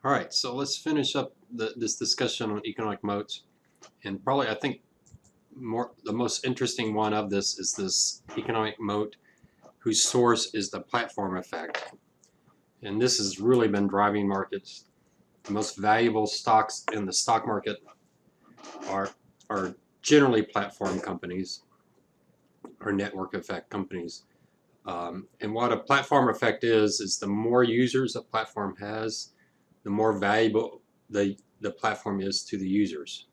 All right, so let's finish up this discussion on economic moats. And probably, I think, the most interesting one of this is this economic moat whose source is the platform effect. And this has really been driving markets. The most valuable stocks in the stock market are, are generally platform companies or network effect companies. And what a platform effect is the more users a platform has, the more valuable the platform is to the users.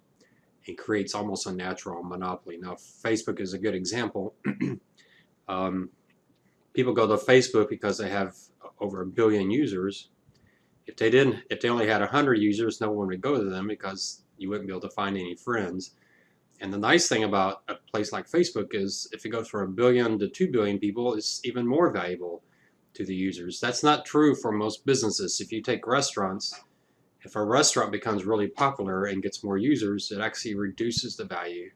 It creates almost a natural monopoly. Now, Facebook is a good example. People go to Facebook because they have over 1 billion users. If they only had 100 users, no one would go to them because you wouldn't be able to find any friends. And the nice thing about a place like Facebook is if it goes from 1 billion to 2 billion people, it's even more valuable to the users. That's not true for most businesses. If you take restaurants, if a restaurant becomes really popular and gets more users, it actually reduces the value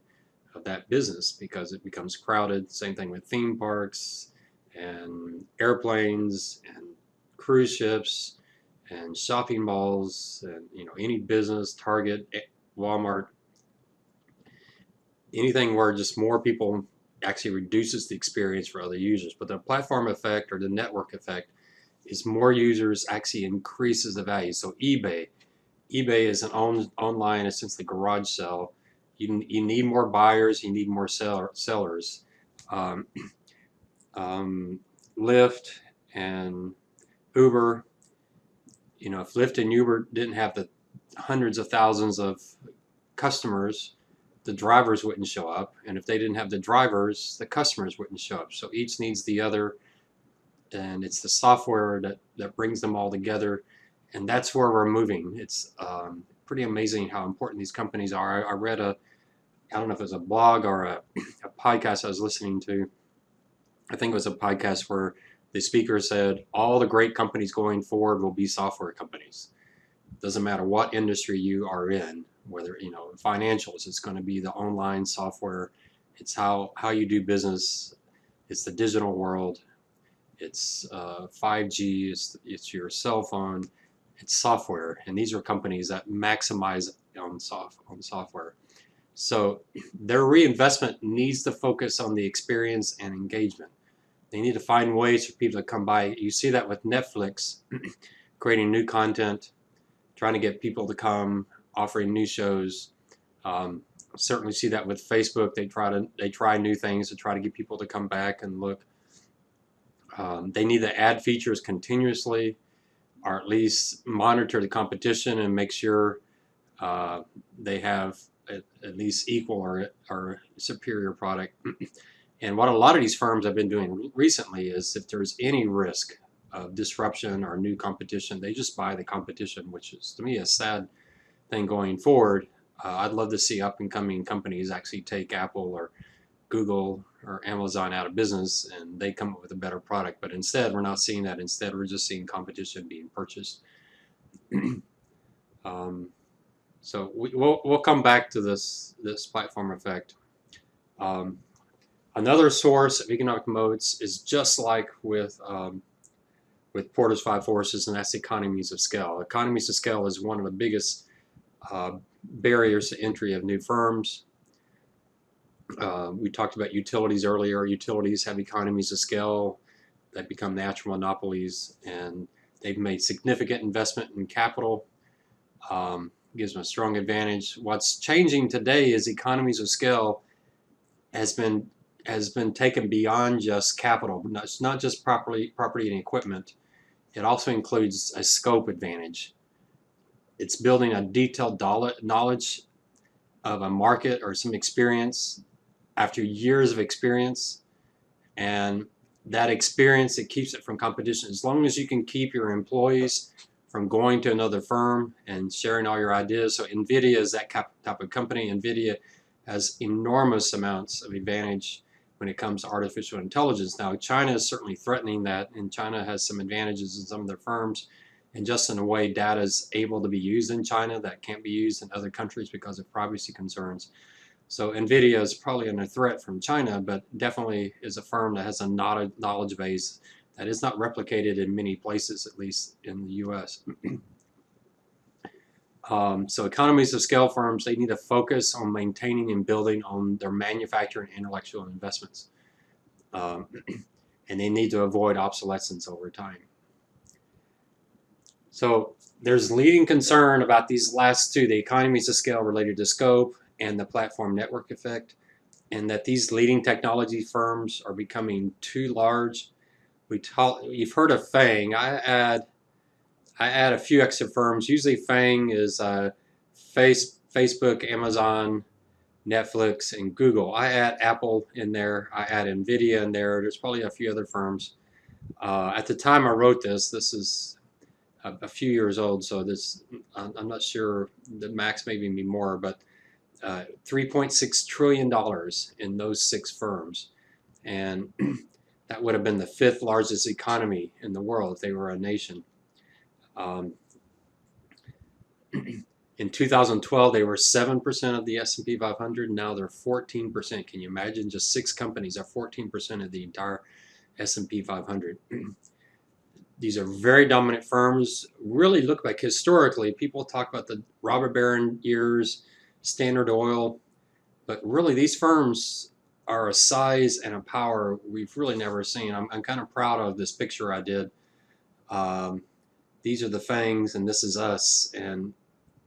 of that business because it becomes crowded. Same thing with theme parks and airplanes and cruise ships and shopping malls and any business, Target, Walmart, anything where just more people actually reduces the experience for other users. But the platform effect or the network effect is more users actually increases the value. So eBay is an online, essentially garage sale. You need more buyers, you need more sellers. Lyft and Uber, if Lyft and Uber didn't have the hundreds of thousands of customers, the drivers wouldn't show up. And if they didn't have the drivers, the customers wouldn't show up. So each needs the other. And it's the software that brings them all together. And that's where we're moving. It's pretty amazing how important these companies are. I read I don't know if it was a blog or a podcast I was listening to. I think it was a podcast where the speaker said all the great companies going forward will be software companies. Doesn't matter what industry you are in, whether financials, it's going to be the online software. It's how you do business. It's the digital world. It's 5G. It's your cell phone. It's software, and these are companies that maximize on software. So their reinvestment needs to focus on the experience and engagement. They need to find ways for people to come by. You see that with Netflix, creating new content, trying to get people to come, offering new shows. Certainly see that with Facebook. They try new things to try to get people to come back and look. They need to add features continuously, or at least monitor the competition and make sure they have at least equal or superior product. And what a lot of these firms have been doing recently is if there's any risk of disruption or new competition, they just buy the competition, which is, to me, a sad thing going forward. I'd love to see up-and-coming companies actually take Apple or Google or Amazon out of business and they come up with a better product. But instead, we're not seeing that. Instead, we're just seeing competition being purchased. So we'll come back to this platform effect. Another source of economic moats is just like with Porter's five forces, and that's economies of scale. Economies of scale is one of the biggest barriers to entry of new firms. We talked about utilities earlier. Utilities have economies of scale that become natural monopolies, and they've made significant investment in capital. Gives them a strong advantage. What's changing today is economies of scale has been taken beyond just capital. It's not just property and equipment. It also includes a scope advantage. It's building a detailed knowledge of a market or some experience after years of experience, and that experience, it keeps it from competition. As long as you can keep your employees from going to another firm and sharing all your ideas. So NVIDIA is that type of company. NVIDIA has enormous amounts of advantage when it comes to artificial intelligence. Now, China is certainly threatening that, and China has some advantages in some of their firms. And just in a way, data is able to be used in China that can't be used in other countries because of privacy concerns. So NVIDIA is probably under threat from China, but definitely is a firm that has a knowledge base that is not replicated in many places, at least in the US. So economies of scale firms, they need to focus on maintaining and building on their manufacturing intellectual investments. And they need to avoid obsolescence over time. So there's leading concern about these last two, the economies of scale related to scope and the platform network effect, and that these leading technology firms are becoming too large. You've heard of FANG. I add a few extra firms. Usually FANG is Facebook, Amazon, Netflix, and Google. I add Apple in there. I add NVIDIA in there. There's probably a few other firms. At the time I wrote this is a few years old, so I'm not sure. The max maybe be more, but $3.6 trillion in those 6 firms. And that would have been the 5th largest economy in the world if they were a nation. In 2012, they were 7% of the S&P 500. Now they're 14%. Can you imagine? Just 6 companies are 14% of the entire S&P 500. These are very dominant firms. Really look like historically, people talk about the robber baron years, Standard Oil, but really these firms are a size and a power we've really never seen. I'm kind of proud of this picture I did. These are the FANGs and this is us. And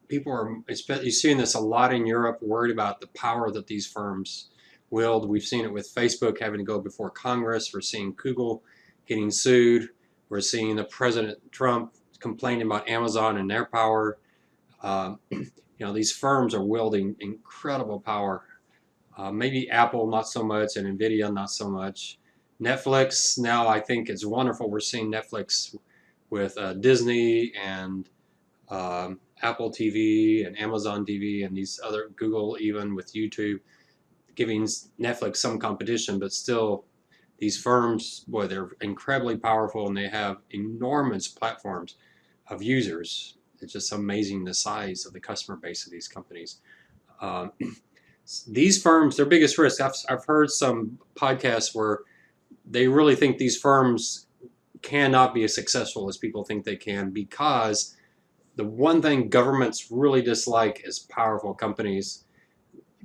people are, you're seeing this a lot in Europe, worried about the power that these firms wield. We've seen it with Facebook having to go before Congress. We're seeing Google getting sued. We're seeing the President Trump complaining about Amazon and their power. These firms are wielding incredible power. Maybe Apple not so much, and NVIDIA not so much. Netflix now, I think it's wonderful. We're seeing Netflix with Disney and Apple TV and Amazon TV and these other, Google even with YouTube, giving Netflix some competition, but still these firms, boy, they're incredibly powerful and they have enormous platforms of users. It's just amazing the size of the customer base of these companies. These firms, their biggest risk, I've heard some podcasts where they really think these firms cannot be as successful as people think they can, because the one thing governments really dislike is powerful companies.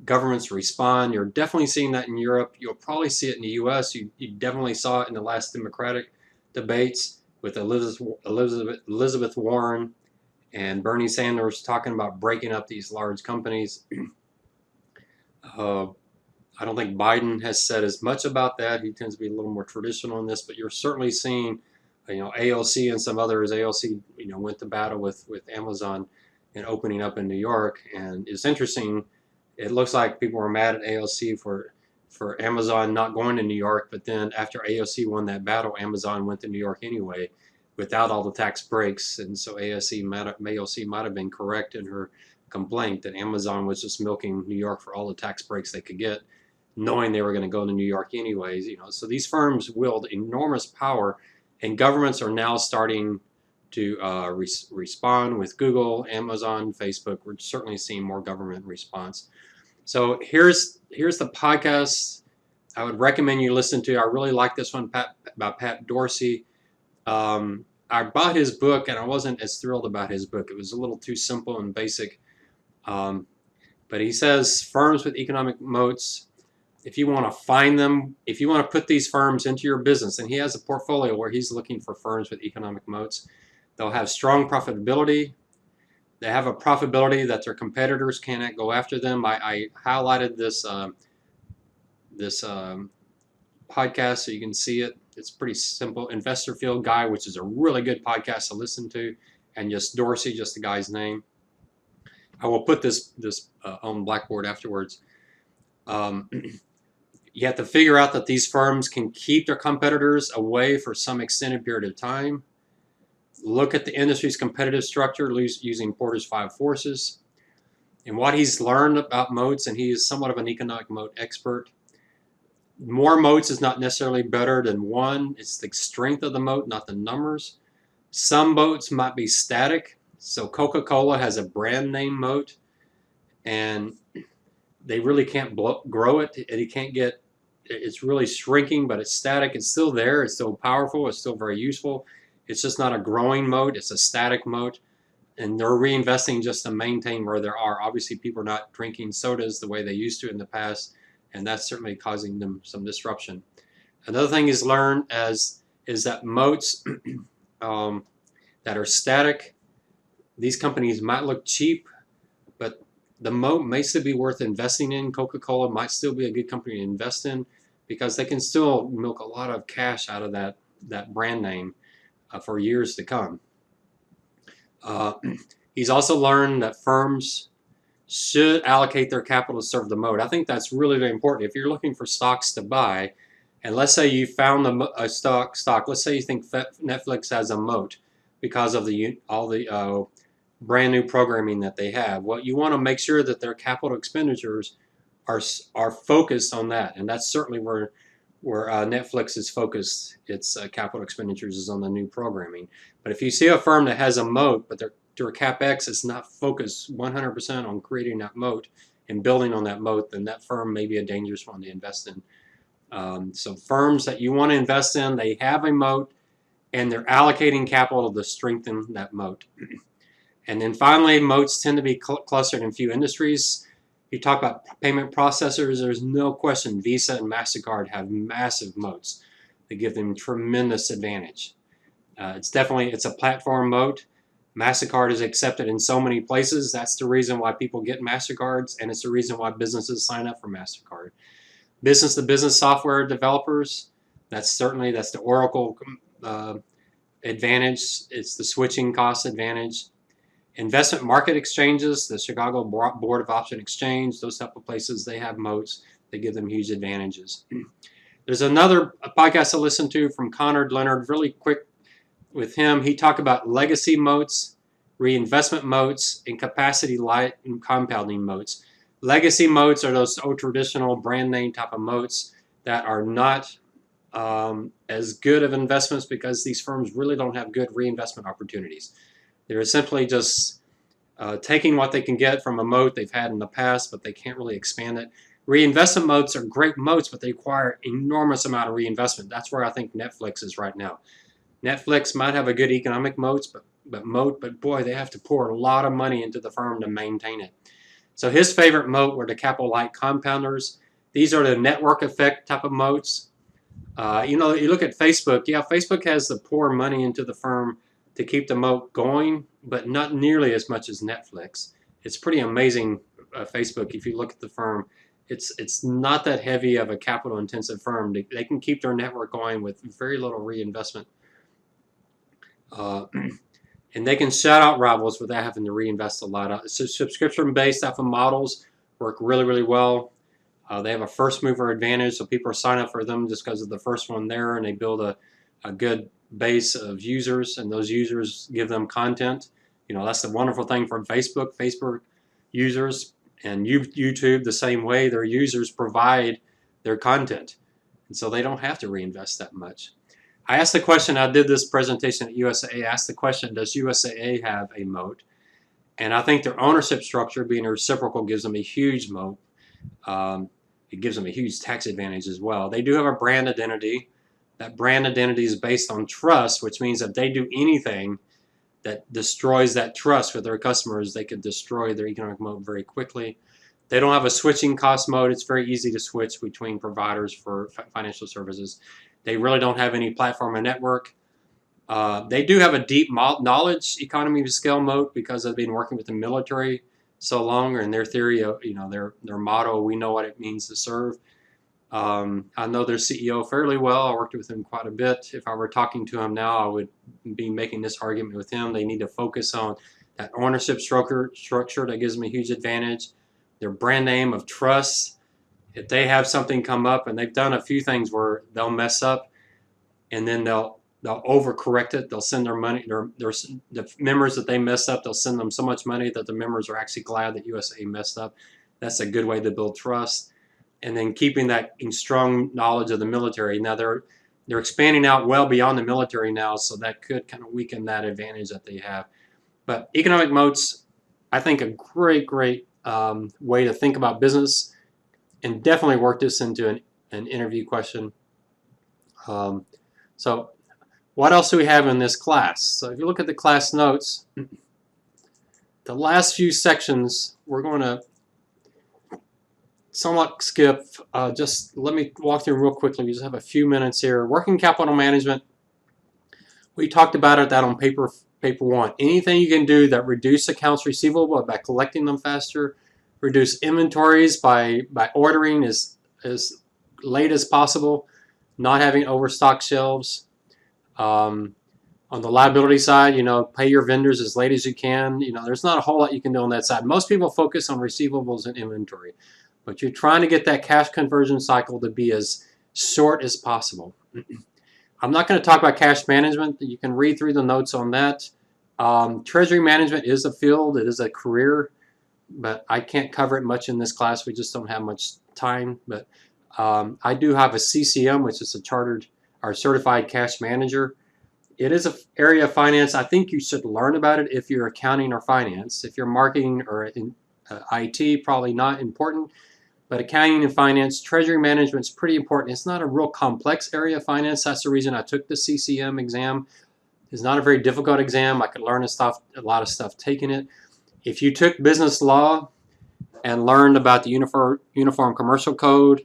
Governments respond. You're definitely seeing that in Europe. You'll probably see it in the US. You definitely saw it in the last Democratic debates with Elizabeth Warren and Bernie Sanders talking about breaking up these large companies. I don't think Biden has said as much about that. He tends to be a little more traditional in this, but you're certainly seeing, AOC and some others. AOC, went to battle with Amazon and opening up in New York. And it's interesting. It looks like people were mad at AOC for Amazon not going to New York, but then after AOC won that battle, Amazon went to New York anyway, without all the tax breaks. And so AOC might have been correct in her complaint that Amazon was just milking New York for all the tax breaks they could get, knowing they were going to go to New York anyways. So these firms wield enormous power, and governments are now starting to respond with Google, Amazon, Facebook. We're certainly seeing more government response. So here's the podcast I would recommend you listen to. I really like this one about Pat Dorsey. I bought his book and I wasn't as thrilled about his book. It was a little too simple and basic. But he says firms with economic moats, if you want to find them, if you want to put these firms into your business, and he has a portfolio where he's looking for firms with economic moats, they'll have strong profitability. They have a profitability that their competitors cannot go after them. I highlighted this podcast so you can see it. It's pretty simple. Investor Field Guy, which is a really good podcast to listen to, and just Dorsey, just the guy's name. I will put this on Blackboard afterwards. You have to figure out that these firms can keep their competitors away for some extended period of time. Look at the industry's competitive structure using Porter's 5 forces. And what he's learned about moats, and he is somewhat of an economic moat expert. More moats is not necessarily better than one. It's the strength of the moat, not the numbers. Some moats might be static. So Coca-Cola has a brand name moat, and they really can't grow it. It's really shrinking, but it's static. It's still there. It's still powerful. It's still very useful. It's just not a growing moat. It's a static moat. and they're reinvesting just to maintain where they are. Obviously, people are not drinking sodas the way they used to in the past, and that's certainly causing them some disruption. Another thing is learned is that moats that are static, these companies might look cheap, but the moat may still be worth investing in. Coca-Cola might still be a good company to invest in because they can still milk a lot of cash out of that brand name for years to come. He's also learned that firms should allocate their capital to serve the moat. I think that's really, really important. If you're looking for stocks to buy, and let's say you found a stock, let's say you think Netflix has a moat because of all the brand new programming that they have. Well, you want to make sure that their capital expenditures are focused on that, and that's certainly where Netflix is focused. Its capital expenditures is on the new programming. But if you see a firm that has a moat, but their capex is not focused 100% on creating that moat and building on that moat, then that firm may be a dangerous one to invest in. So firms that you want to invest in, they have a moat and they're allocating capital to strengthen that moat. And then finally, moats tend to be clustered in few industries. You talk about payment processors, there's no question Visa and MasterCard have massive moats that give them tremendous advantage. It's a platform moat. MasterCard is accepted in so many places. That's the reason why people get MasterCards, and it's the reason why businesses sign up for MasterCard. Business-to-business software developers, that's the Oracle advantage. It's the switching cost advantage. Investment market exchanges, the Chicago Board of Option Exchange, those type of places, they have moats. They give them huge advantages. There's another podcast I listened to from Conrad Leonard, really quick with him. He talked about legacy moats, reinvestment moats, and capacity light and compounding moats. Legacy moats are those old traditional brand name type of moats that are not as good of investments because these firms really don't have good reinvestment opportunities. They're simply just taking what they can get from a moat they've had in the past, but they can't really expand it. Reinvestment moats are great moats, but they require enormous amount of reinvestment. That's where I think Netflix is right now. Netflix might have a good economic moats, but boy, they have to pour a lot of money into the firm to maintain it. So his favorite moat were the capital light compounders. These are the network effect type of moats. You look at Facebook. Yeah, Facebook has to pour money into the firm to keep the moat going, but not nearly as much as Netflix. It's pretty amazing, Facebook. If you look at the firm, it's not that heavy of a capital intensive firm. They can keep their network going with very little reinvestment. And they can shut out rivals without having to reinvest a lot. So subscription-based type of models work really, really well. They have a first mover advantage, so people sign up for them just because of the first one there, and they build a good base of users, and those users give them content. That's the wonderful thing from Facebook. Facebook users and YouTube the same way. Their users provide their content, and so they don't have to reinvest that much. I asked the question, I did this presentation at USAA, asked the question, does USAA have a moat? And I think their ownership structure, being reciprocal, gives them a huge moat. It gives them a huge tax advantage as well. They do have a brand identity. That brand identity is based on trust, which means if they do anything that destroys that trust with their customers, they could destroy their economic moat very quickly. They don't have a switching cost moat. It's very easy to switch between providers for financial services. They really don't have any platform or network. They do have a deep knowledge economy of scale moat because they've been working with the military so long, and their theory of, their motto, we know what it means to serve. I know their CEO fairly well. I worked with him quite a bit. If I were talking to him now, I would be making this argument with him. They need to focus on that ownership structure that gives them a huge advantage. Their brand name of trust. If they have something come up, and they've done a few things where they'll mess up, and then they'll overcorrect it. They'll send their money, the members that they mess up, they'll send them so much money that the members are actually glad that USA messed up. That's a good way to build trust. And then keeping that strong knowledge of the military. Now they're expanding out well beyond the military now, so that could kind of weaken that advantage that they have. But economic moats, I think, a great way to think about business, and definitely work this into an interview question. So what else do we have in this class? So if you look at the class notes, The last few sections we're going to somewhat skip. Just let me walk through real quickly. We just have a few minutes here. Working capital management. We talked about that on paper 1. Anything you can do that reduce accounts receivable by collecting them faster, reduce inventories by ordering as late as possible, not having overstocked shelves. On the liability side, pay your vendors as late as you can. There's not a whole lot you can do on that side. Most people focus on receivables and inventory, but you're trying to get that cash conversion cycle to be as short as possible. I'm not going to talk about cash management. You can read through the notes on that. Treasury management is a field. It is a career, but I can't cover it much in this class. We just don't have much time. But I do have a CCM, which is a chartered or certified cash manager. It is an area of finance. I think you should learn about it if you're accounting or finance. If you're marketing or in IT, probably not important. But accounting and finance, treasury management is pretty important. It's not a real complex area of finance. That's the reason I took the CCM exam. It's not a very difficult exam. I could learn a lot of stuff taking it. If you took business law and learned about the Uniform Commercial Code,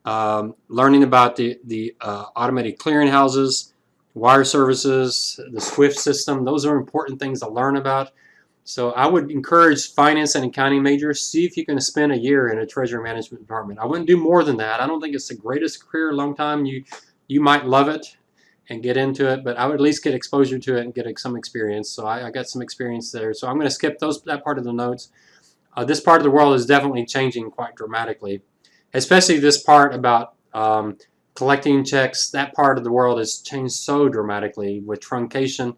learning about the automated clearinghouses, wire services, the SWIFT system, those are important things to learn about. So I would encourage finance and accounting majors, see if you can spend a year in a treasury management department. I wouldn't do more than that. I don't think it's the greatest career, long time. You might love it and get into it, but I would at least get exposure to it and get some experience. So I got some experience there. So I'm going to skip that part of the notes. This part of the world is definitely changing quite dramatically, especially this part about collecting checks. That part of the world has changed so dramatically with truncation.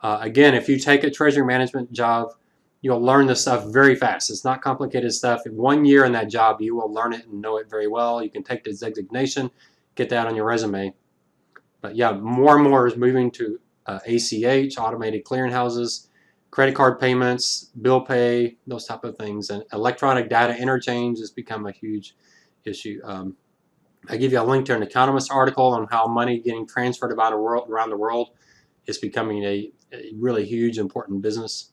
Again, if you take a treasury management job, you'll learn this stuff very fast. It's not complicated stuff. In 1 year in that job, you will learn it and know it very well. You can take the designation, get that on your resume. But yeah, more and more is moving to ACH, automated clearinghouses, credit card payments, bill pay, those type of things. And electronic data interchange has become a huge issue. I give you a link to an Economist article on how money getting transferred around the world is becoming a really huge, important business.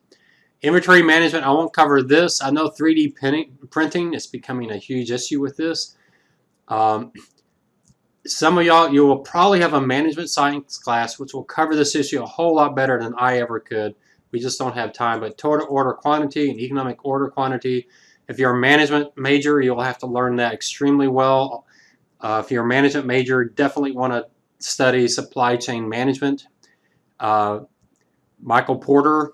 Inventory management, I won't cover this. I know 3D printing is becoming a huge issue with this. Some of y'all, you will probably have a management science class which will cover this issue a whole lot better than I ever could. We just don't have time. But total order quantity and economic order quantity, if you're a management major, you'll have to learn that extremely well. If you're a management major, definitely want to study supply chain management. Michael Porter,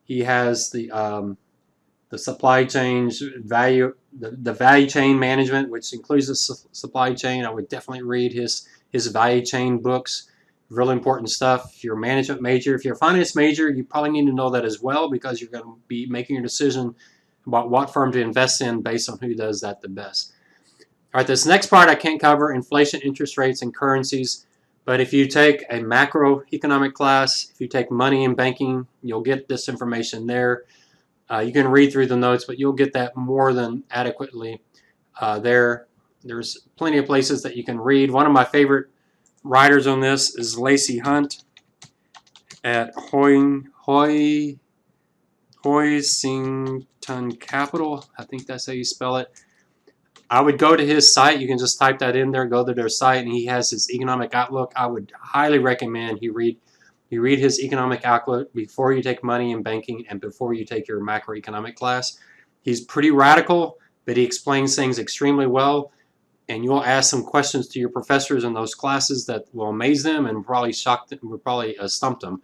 he has the supply chains value, the value chain management, which includes the supply chain. I would definitely read his value chain books. Really important stuff. If you're a management major, if you're a finance major, you probably need to know that as well, because you're going to be making your decision about what firm to invest in based on who does that the best. All right, this next part I can't cover, inflation, interest rates, and currencies. But if you take a macroeconomic class, if you take money and banking, you'll get this information there. You can read through the notes, but you'll get that more than adequately there. There's plenty of places that you can read. One of my favorite writers on this is Lacey Hunt at Hoisington Capital. I think that's how you spell it. I would go to his site. You can just type that in there, go to their site, and he has his economic outlook. I would highly recommend you read his economic outlook before you take money in banking and before you take your macroeconomic class. He's pretty radical, but he explains things extremely well, and you'll ask some questions to your professors in those classes that will amaze them and probably shock them, will probably stump them.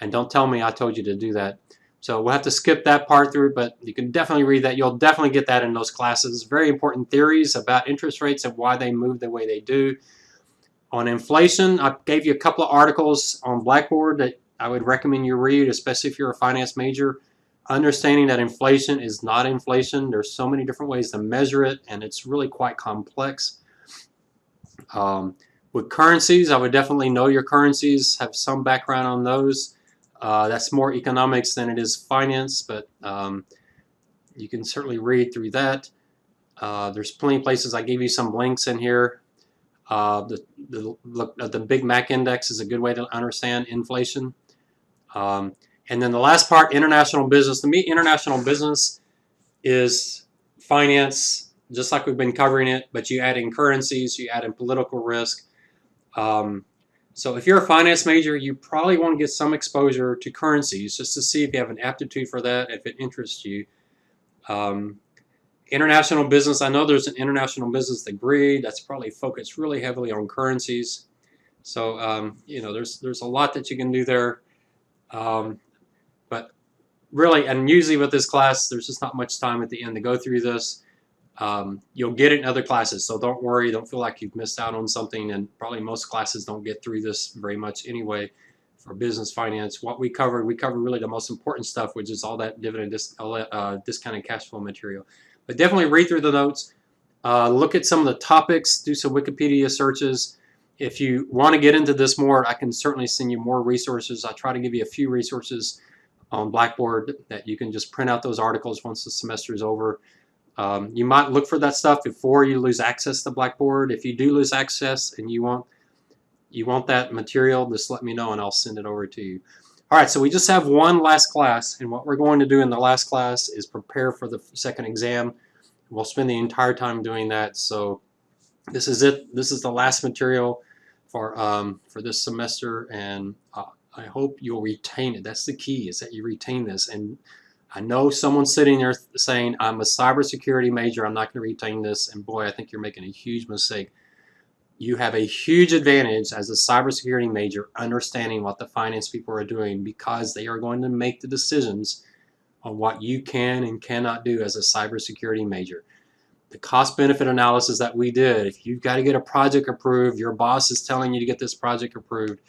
And don't tell me I told you to do that. So we'll have to skip that part through, but you can definitely read that. You'll definitely get that in those classes. Very important theories about interest rates and why they move the way they do. On inflation, I gave you a couple of articles on Blackboard that I would recommend you read, especially if you're a finance major. Understanding that inflation is not inflation. There's so many different ways to measure it, and it's really quite complex. With currencies, I would definitely know your currencies, have some background on those. That's more economics than it is finance, but you can certainly read through that. There's plenty of places. I gave you some links in here. The Big Mac Index is a good way to understand inflation. And then the last part, international business. To me, international business is finance, just like we've been covering it, but you add in currencies, you add in political risk. So if you're a finance major, you probably want to get some exposure to currencies just to see if you have an aptitude for that, if it interests you. International business, I know there's an international business degree that's probably focused really heavily on currencies. So, there's a lot that you can do there. But really, and usually with this class, there's just not much time at the end to go through this. You'll get it in other classes, so don't worry, don't feel like you've missed out on something, and probably most classes don't get through this very much anyway. For business finance, what we covered really the most important stuff, which is all that dividend discounted cash flow material. But definitely read through the notes, look at some of the topics, do some Wikipedia searches. If you want to get into this more, I can certainly send you more resources. I try to give you a few resources on Blackboard that you can just print out those articles once the semester is over. You might look for that stuff before you lose access to Blackboard. If you do lose access and you want that material, just let me know and I'll send it over to you. All right, so we just have one last class, and what we're going to do in the last class is prepare for the second exam. We'll spend the entire time doing that. So this is it. This is the last material for this semester, and I hope you'll retain it. That's the key, is that you retain this. And I know someone's sitting there saying, I'm a cybersecurity major, I'm not going to retain this, and boy, I think you're making a huge mistake. You have a huge advantage as a cybersecurity major understanding what the finance people are doing, because they are going to make the decisions on what you can and cannot do as a cybersecurity major. The cost-benefit analysis that we did, if you've got to get a project approved, your boss is telling you to get this project approved,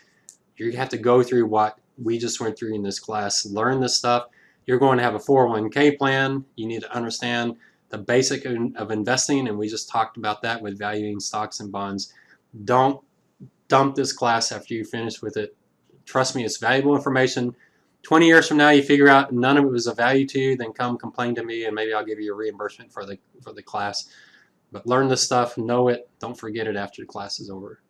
you have to go through what we just went through in this class, learn this stuff. You're going to have a 401k plan. You need to understand the basic of investing, and we just talked about that with valuing stocks and bonds. Don't dump this class after you finish with it. Trust me, it's valuable information. 20 years from now, you figure out none of it was of value to you, then come complain to me, and maybe I'll give you a reimbursement for the class. But learn this stuff, know it, don't forget it after the class is over.